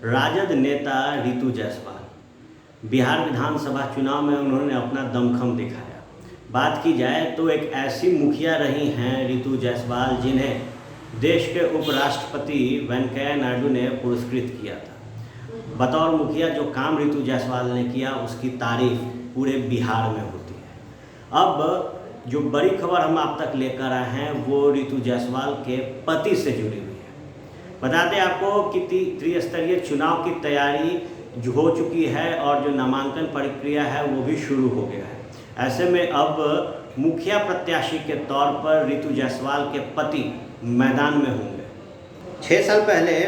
राजद नेता रितु जायसवाल बिहार विधानसभा चुनाव में उन्होंने अपना दमखम दिखाया। बात की जाए तो एक ऐसी मुखिया रही हैं रितु जायसवाल जिन्हें देश के उपराष्ट्रपति वेंकैया नायडू ने पुरस्कृत किया था। बतौर मुखिया जो काम रितु जायसवाल ने किया उसकी तारीफ पूरे बिहार में होती है। अब जो बड़ी खबर हम आप तक लेकर आए हैं वो रितु जायसवाल के पति से जुड़ी हुई है। बता दें आपको कि त्रिस्तरीय चुनाव की तैयारी जो हो चुकी है और जो नामांकन प्रक्रिया है वो भी शुरू हो गया है। ऐसे में अब मुखिया प्रत्याशी के तौर पर रितु जायसवाल के पति मैदान में होंगे। 6 साल पहले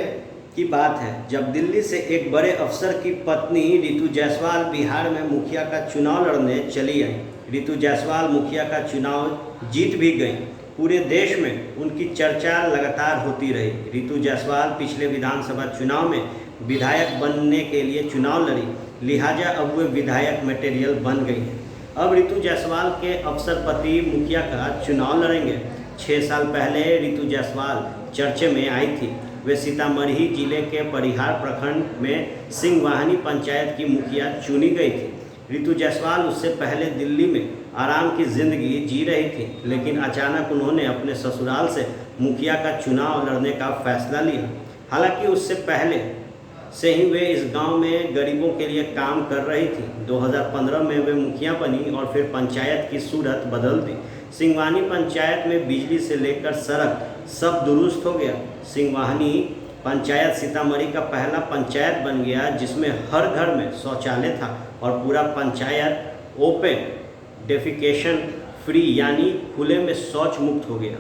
की बात है जब दिल्ली से एक बड़े अफसर की पत्नी रितु जायसवाल बिहार में मुखिया का चुनाव लड़ने चली आई। रितु जायसवाल मुखिया का चुनाव जीत भी गई। पूरे देश में उनकी चर्चा लगातार होती रही। रितु जायसवाल पिछले विधानसभा चुनाव में विधायक बनने के लिए चुनाव लड़ी, लिहाजा अब वे विधायक मटेरियल बन गई हैं। अब रितु जायसवाल के अफसर पति मुखिया का चुनाव लड़ेंगे। 6 साल पहले रितु जायसवाल चर्चे में आई थी। वे सीतामढ़ी जिले के परिहार प्रखंड में सिंहवाहिनी पंचायत की मुखिया चुनी गई थी। रितु जायसवाल उससे पहले दिल्ली में आराम की ज़िंदगी जी रही थी, लेकिन अचानक उन्होंने अपने ससुराल से मुखिया का चुनाव लड़ने का फैसला लिया। हालांकि उससे पहले से ही वे इस गांव में गरीबों के लिए काम कर रही थी। 2015 में वे मुखिया बनी और फिर पंचायत की सूरत बदल दी। सिंहवाहिनी पंचायत में बिजली से लेकर सड़क सब दुरुस्त हो गया। सिंहवाहिनी पंचायत सीतामढ़ी का पहला पंचायत बन गया जिसमें हर घर में शौचालय था और पूरा पंचायत ओपन डेफिकेशन फ्री यानी खुले में शौच मुक्त हो गया।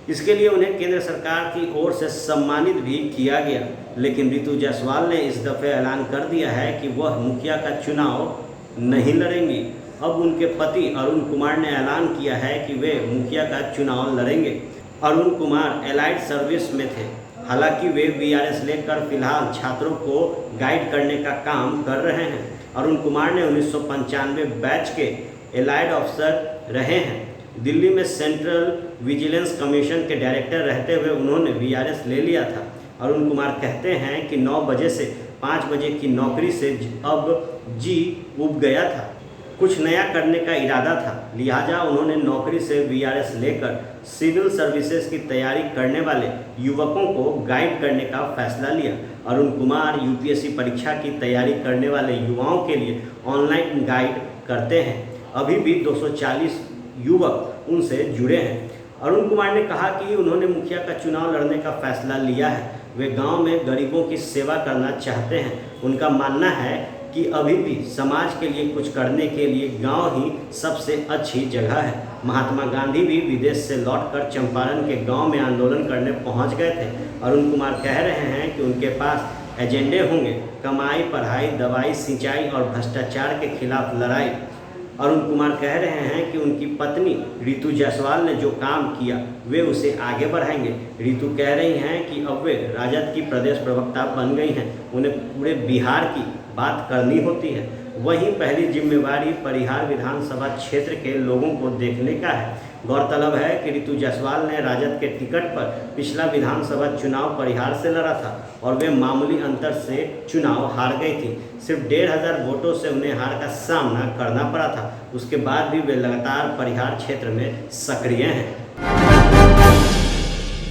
इसके लिए उन्हें केंद्र सरकार की ओर से सम्मानित भी किया गया। लेकिन रितु जायसवाल ने इस दफ़े ऐलान कर दिया है कि वह मुखिया का चुनाव नहीं लड़ेंगी। अब उनके पति अरुण कुमार ने ऐलान किया है कि वे मुखिया का चुनाव लड़ेंगे। अरुण कुमार एलाइड सर्विस में थे। हालांकि वे वीआरएस लेकर फिलहाल छात्रों को गाइड करने का काम कर रहे हैं। अरुण कुमार ने 1995 बैच के एलाइड अफसर रहे हैं। दिल्ली में सेंट्रल विजिलेंस कमीशन के डायरेक्टर रहते हुए उन्होंने वीआरएस ले लिया था। अरुण कुमार कहते हैं कि 9 बजे से 5 बजे की नौकरी से अब जी उब गया था। कुछ नया करने का इरादा था, लिहाजा उन्होंने नौकरी से वीआरएस लेकर सिविल सर्विसेज की तैयारी करने वाले युवकों को गाइड करने का फैसला लिया। अरुण कुमार यूपीएससी परीक्षा की तैयारी करने वाले युवाओं के लिए ऑनलाइन गाइड करते हैं। अभी भी 240 युवक उनसे जुड़े हैं। अरुण कुमार ने कहा कि उन्होंने मुखिया का चुनाव लड़ने का फैसला लिया है। वे गांव में गरीबों की सेवा करना चाहते हैं। उनका मानना है कि अभी भी समाज के लिए कुछ करने के लिए गांव ही सबसे अच्छी जगह है। महात्मा गांधी भी विदेश से लौटकर चंपारण के गांव में आंदोलन करने पहुंच गए थे। अरुण कुमार कह रहे हैं कि उनके पास एजेंडे होंगे, कमाई, पढ़ाई, दवाई, सिंचाई और भ्रष्टाचार के खिलाफ लड़ाई। अरुण कुमार कह रहे हैं कि उनकी पत्नी रितु जायसवाल ने जो काम किया वे उसे आगे बढ़ाएंगे। रितु कह रही हैं कि अब वे राजद की प्रदेश प्रवक्ता बन गई हैं। उन्हें पूरे बिहार की बात करनी होती है। वहीं पहली जिम्मेवारी परिहार विधानसभा क्षेत्र के लोगों को देखने का है। गौरतलब है कि रितु जायसवाल ने राजद के टिकट पर पिछला विधानसभा चुनाव परिहार से लड़ा था और वे मामूली अंतर से चुनाव हार गई थी। सिर्फ 1500 वोटों से उन्हें हार का सामना करना पड़ा था। उसके बाद भी वे लगातार परिहार क्षेत्र में सक्रिय हैं।